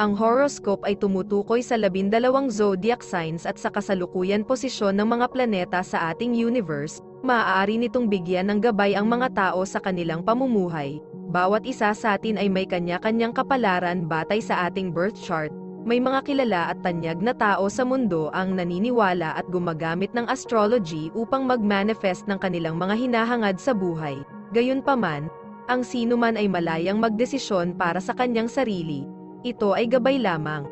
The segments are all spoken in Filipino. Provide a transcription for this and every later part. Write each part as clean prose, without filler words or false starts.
Ang horoscope ay tumutukoy sa 12 zodiac signs at sa kasalukuyan posisyon ng mga planeta sa ating universe. Maaari nitong bigyan ng gabay ang mga tao sa kanilang pamumuhay. Bawat isa sa atin ay may kanya-kanyang kapalaran batay sa ating birth chart. May mga kilala at tanyag na tao sa mundo ang naniniwala at gumagamit ng astrology upang mag-manifest ng kanilang mga hinahangad sa buhay. Gayunpaman, ang sinuman ay malayang magdesisyon para sa kanyang sarili. Ito ay gabay lamang.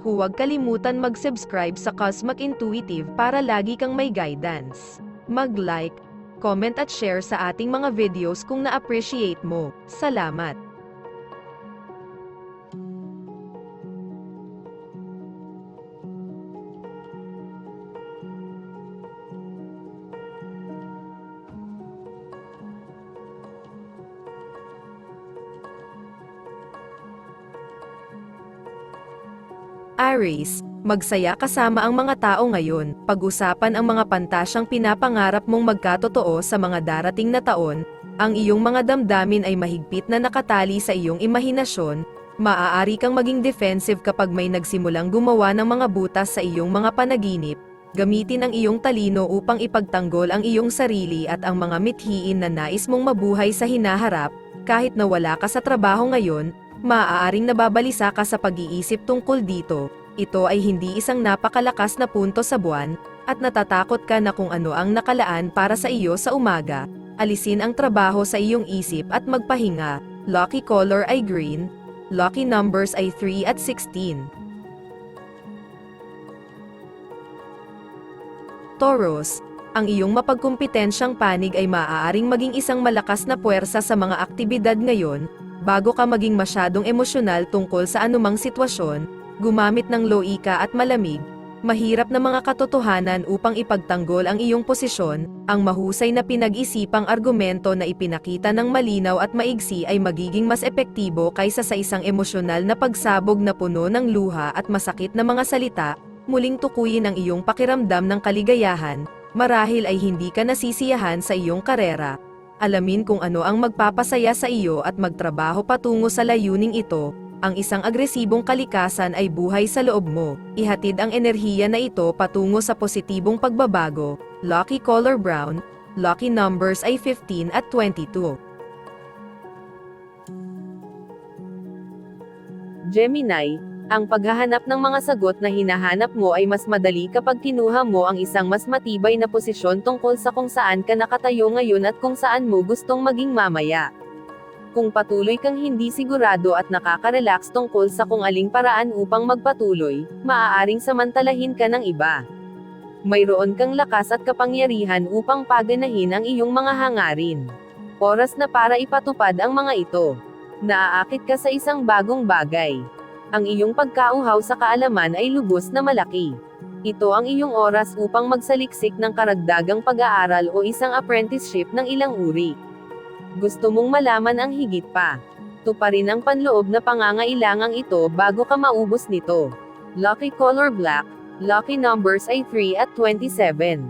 Huwag kalimutan mag-subscribe sa Cosmic Intuitive para lagi kang may guidance. Mag-like, comment at share sa ating mga videos kung na-appreciate mo. Salamat! Aries, magsaya kasama ang mga tao ngayon. Pag-usapan ang mga pantasyang pinapangarap mong magkatotoo sa mga darating na taon. Ang iyong mga damdamin ay mahigpit na nakatali sa iyong imahinasyon. Maaari kang maging defensive kapag may nagsimulang gumawa ng mga butas sa iyong mga panaginip. Gamitin ang iyong talino upang ipagtanggol ang iyong sarili at ang mga mithiin na nais mong mabuhay sa hinaharap. Kahit na wala ka sa trabaho ngayon, maaaring nababalisa ka sa pag-iisip tungkol dito. Ito ay hindi isang napakalakas na punto sa buwan, at natatakot ka na kung ano ang nakalaan para sa iyo sa umaga. Alisin ang trabaho sa iyong isip at magpahinga. Lucky color ay green. Lucky numbers ay 3 at 16. Taurus, ang iyong mapagkumpetensyang panig ay maaaring maging isang malakas na puwersa sa mga aktibidad ngayon. Bago ka maging masyadong emosyonal tungkol sa anumang sitwasyon, gumamit ng loika at malamig, mahirap na mga katotohanan upang ipagtanggol ang iyong posisyon. Ang mahusay na pinag-isipang argumento na ipinakita ng malinaw at maigsi ay magiging mas epektibo kaysa sa isang emosyonal na pagsabog na puno ng luha at masakit na mga salita. Muling tukuyin ang iyong pakiramdam ng kaligayahan, marahil ay hindi ka nasisiyahan sa iyong karera. Alamin kung ano ang magpapasaya sa iyo at magtrabaho patungo sa layuning ito. Ang isang agresibong kalikasan ay buhay sa loob mo. Ihatid ang enerhiya na ito patungo sa positibong pagbabago. Lucky color brown. Lucky numbers ay 15 at 22. Gemini, ang paghahanap ng mga sagot na hinahanap mo ay mas madali kapag kinuha mo ang isang mas matibay na posisyon tungkol sa kung saan ka nakatayo ngayon at kung saan mo gustong maging mamaya. Kung patuloy kang hindi sigurado at nakaka-relax tungkol sa kung aling paraan upang magpatuloy, maaaring samantalahin ka ng iba. Mayroon kang lakas at kapangyarihan upang paganahin ang iyong mga hangarin. Oras na para ipatupad ang mga ito. Naaakit ka sa isang bagong bagay. Ang iyong pagkauhaw sa kaalaman ay lubos na malaki. Ito ang iyong oras upang magsaliksik ng karagdagang pag-aaral o isang apprenticeship ng ilang uri. Gusto mong malaman ang higit pa. Tuparin ang panloob na pangangailangang ito bago ka maubos nito. Lucky color black. Lucky numbers ay 3 at 27.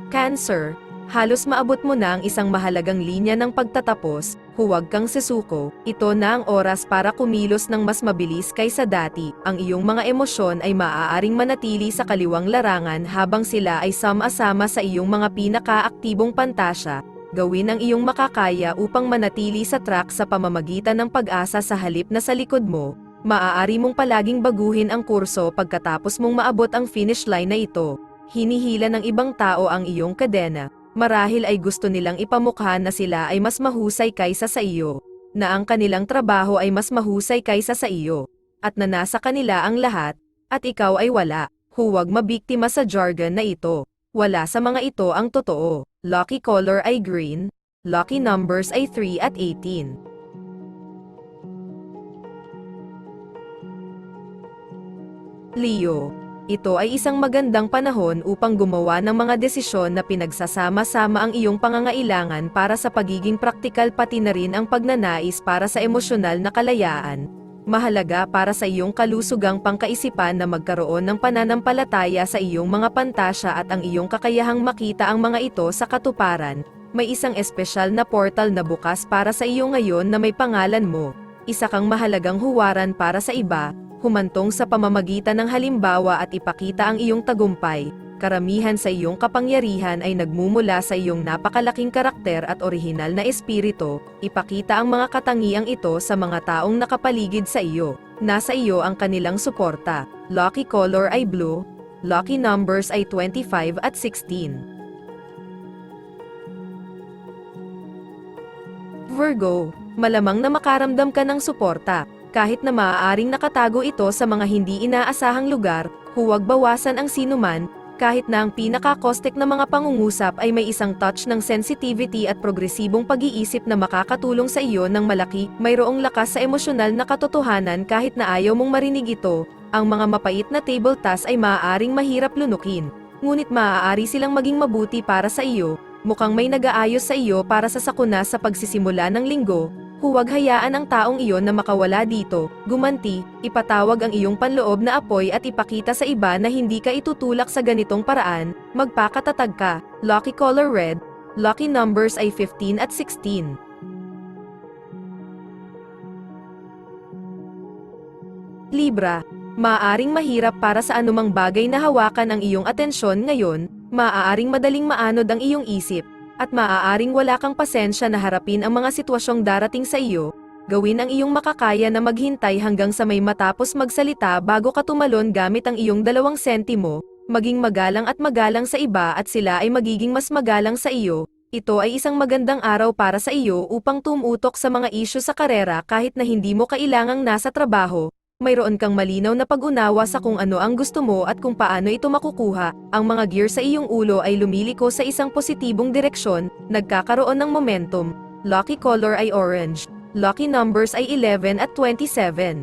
Cancer, halos maabot mo na ang isang mahalagang linya ng pagtatapos. Huwag kang susuko. Ito na ang oras para kumilos ng mas mabilis kaysa dati. Ang iyong mga emosyon ay maaaring manatili sa kaliwang larangan habang sila ay sama-sama sa iyong mga pinakaaktibong pantasya. Gawin ang iyong makakaya upang manatili sa track sa pamamagitan ng pag-asa sa halip na sa likod mo. Maaari mong palaging baguhin ang kurso pagkatapos mong maabot ang finish line na ito. Hinihila ng ibang tao ang iyong kadena. Marahil ay gusto nilang ipamukha na sila ay mas mahusay kaysa sa iyo, na ang kanilang trabaho ay mas mahusay kaysa sa iyo, at na nasa kanila ang lahat, at ikaw ay wala. Huwag mabiktima sa jargon na ito. Wala sa mga ito ang totoo. Lucky color ay green. Lucky numbers ay 3 at 18. Leo, ito ay isang magandang panahon upang gumawa ng mga desisyon na pinagsasama-sama ang iyong pangangailangan para sa pagiging praktikal pati na rin ang pagnanais para sa emosyonal na kalayaan. Mahalaga para sa iyong kalusugang pangkaisipan na magkaroon ng pananampalataya sa iyong mga pantasya at ang iyong kakayahang makita ang mga ito sa katuparan. may isang espesyal na portal na bukas para sa iyo ngayon na may pangalan mo. Isa kang mahalagang huwaran para sa iba, humantong sa pamamagitan ng halimbawa at ipakita ang iyong tagumpay. Karamihan sa iyong kapangyarihan ay nagmumula sa iyong napakalaking karakter at orihinal na espiritu. Ipakita ang mga katangiang ito sa mga taong nakapaligid sa iyo. Nasa iyo ang kanilang suporta. Lucky color ay blue. Lucky numbers ay 25 at 16. Virgo, malamang na makaramdam ka ng suporta. Kahit na maaaring nakatago ito sa mga hindi inaasahang lugar, huwag bawasan ang sinuman. Kahit na ang pinaka-caustic na mga pangungusap ay may isang touch ng sensitivity at progresibong pag-iisip na makakatulong sa iyo ng malaki, mayroong lakas sa emosyonal na katotohanan kahit na ayaw mong marinig ito, ang mga mapait na table tasks ay maaaring mahirap lunukin. Ngunit maaari silang maging mabuti para sa iyo, mukhang may nag-aayos sa iyo para sa sakuna sa pagsisimula ng linggo. Huwag hayaan ang taong iyon na makawala dito, gumanti, ipatawag ang iyong panloob na apoy at ipakita sa iba na hindi ka itutulak sa ganitong paraan, magpakatatag ka. Lucky color red, lucky numbers ay 15 at 16. Libra, maaaring mahirap para sa anumang bagay na hawakan ang iyong atensyon ngayon, maaaring madaling maanod ang iyong isip, at maaaring wala kang pasensya na harapin ang mga sitwasyong darating sa iyo. Gawin ang iyong makakaya na maghintay hanggang sa may matapos magsalita bago ka tumalon gamit ang iyong 2 sentimo, maging magalang at magalang sa iba at sila ay magiging mas magalang sa iyo. Ito ay isang magandang araw para sa iyo upang tumutok sa mga isyu sa karera kahit na hindi mo kailangang nasa trabaho. Mayroon kang malinaw na pag-unawa sa kung ano ang gusto mo at kung paano ito makukuha. Ang mga gear sa iyong ulo ay lumiliko sa isang positibong direksyon, nagkakaroon ng momentum. Lucky color ay orange. Lucky numbers ay 11 at 27.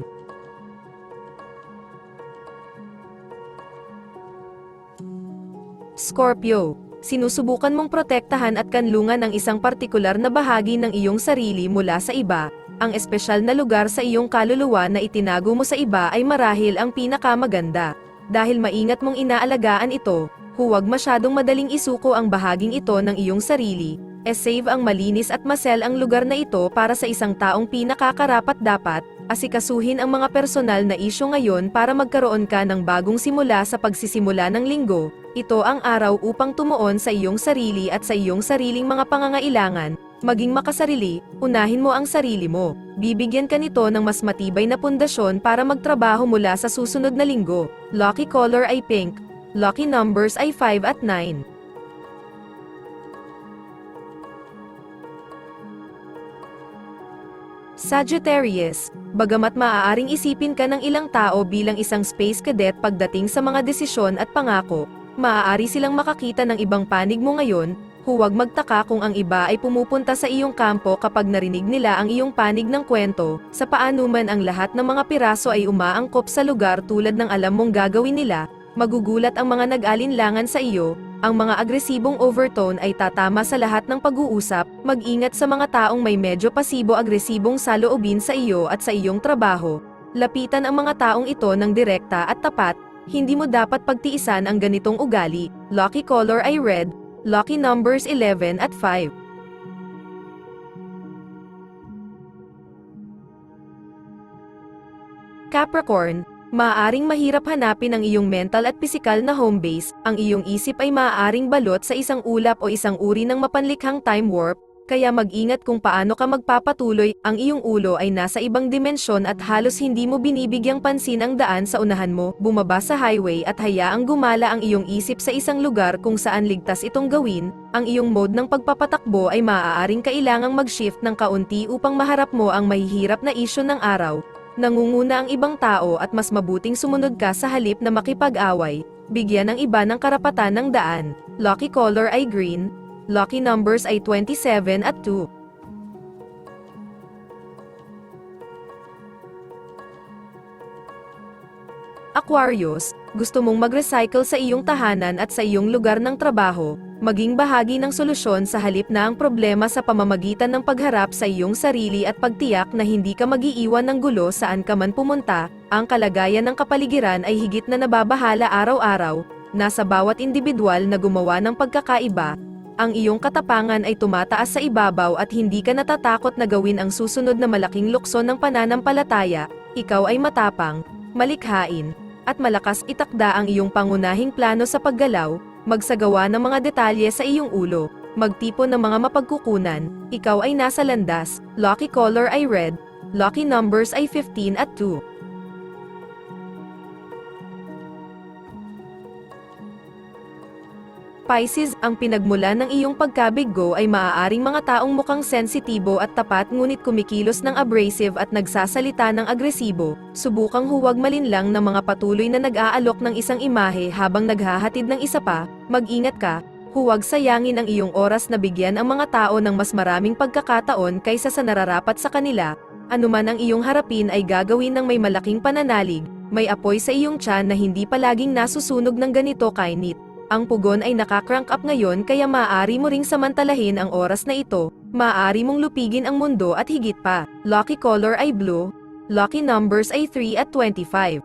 Scorpio, sinusubukan mong protektahan at kanlungan ang isang partikular na bahagi ng iyong sarili mula sa iba. Ang espesyal na lugar sa iyong kaluluwa na itinago mo sa iba ay marahil ang pinakamaganda. Dahil maingat mong inaalagaan ito, huwag masyadong madaling isuko ang bahaging ito ng iyong sarili. Save ang malinis at masel ang lugar na ito para sa isang taong pinakakarapat-dapat. Asikasuhin ang mga personal na isyu ngayon para magkaroon ka ng bagong simula sa pagsisimula ng linggo. Ito ang araw upang tumuon sa iyong sarili at sa iyong sariling mga pangangailangan. Maging makasarili, unahin mo ang sarili mo. Bibigyan ka nito ng mas matibay na pundasyon para magtrabaho mula sa susunod na linggo. Lucky color ay pink. Lucky numbers ay 5 at 9. Sagittarius, bagamat maaaring isipin ka ng ilang tao bilang isang space cadet pagdating sa mga desisyon at pangako, maaari silang makakita ng ibang panig mo ngayon. Huwag magtaka kung ang iba ay pumupunta sa iyong kampo kapag narinig nila ang iyong panig ng kwento, sa paanuman ang lahat ng mga piraso ay umaangkop sa lugar tulad ng alam mong gagawin nila, magugulat ang mga nag-alinlangan sa iyo, ang mga agresibong overtone ay tatama sa lahat ng pag-uusap, mag-ingat sa mga taong may medyo pasibo-agresibong saloobin sa iyo at sa iyong trabaho. Lapitan ang mga taong ito ng direkta at tapat, hindi mo dapat pagtiisan ang ganitong ugali. Lucky color ay red. Lucky numbers 11 at 5. Capricorn, maaaring mahirap hanapin ang iyong mental at pisikal na home base, ang iyong isip ay maaaring balot sa isang ulap o isang uri ng mapanlikhang time warp, kaya mag-ingat kung paano ka magpapatuloy, ang iyong ulo ay nasa ibang dimensyon at halos hindi mo binibigyang pansin ang daan sa unahan mo, bumaba sa highway at hayaang gumala ang iyong isip sa isang lugar kung saan ligtas itong gawin, ang iyong mode ng pagpapatakbo ay maaaring kailangang mag-shift ng kaunti upang maharap mo ang mahihirap na isyu ng araw. Nangunguna ang ibang tao at mas mabuting sumunod ka sa halip na makipag-away, bigyan ang iba ng karapatan ng daan. Lucky color ay green. Lucky numbers ay 27 at 2. Aquarius, gusto mong mag-recycle sa iyong tahanan at sa iyong lugar ng trabaho, maging bahagi ng solusyon sa halip na ang problema sa pamamagitan ng pagharap sa iyong sarili at pagtiyak na hindi ka mag-iiwan ng gulo saan ka man pumunta. Ang kalagayan ng kapaligiran ay higit na nababahala araw-araw, nasa bawat individual na gumawa ng pagkakaiba. Ang iyong katapangan ay tumataas sa ibabaw at hindi ka natatakot na gawin ang susunod na malaking lukso ng pananampalataya. Ikaw ay matapang, malikhain, at malakas. Itakda ang iyong pangunahing plano sa paggalaw, magsagawa ng mga detalye sa iyong ulo, magtipon ng mga mapagkukunan. Ikaw ay nasa landas. Lucky color ay red. Lucky numbers ay 15 at 2. Pisces, ang pinagmulan ng iyong pagkabiggo ay maaaring mga taong mukhang sensitibo at tapat ngunit kumikilos ng abrasive at nagsasalita ng agresibo. Subukang huwag malinlang ng mga patuloy na nag-aalok ng isang imahe habang naghahatid ng isa pa. Mag-ingat ka, huwag sayangin ang iyong oras na bigyan ang mga tao ng mas maraming pagkakataon kaysa sa nararapat sa kanila. Anuman ang iyong harapin ay gagawin ng may malaking pananalig, may apoy sa iyong tiyan na hindi palaging nasusunog ng ganito kainit. Ang pugon ay nakakrank up ngayon kaya maaari mo ring samantalahin ang oras na ito, maaari mong lupigin ang mundo at higit pa. Lucky color ay blue, lucky numbers ay 3 at 25.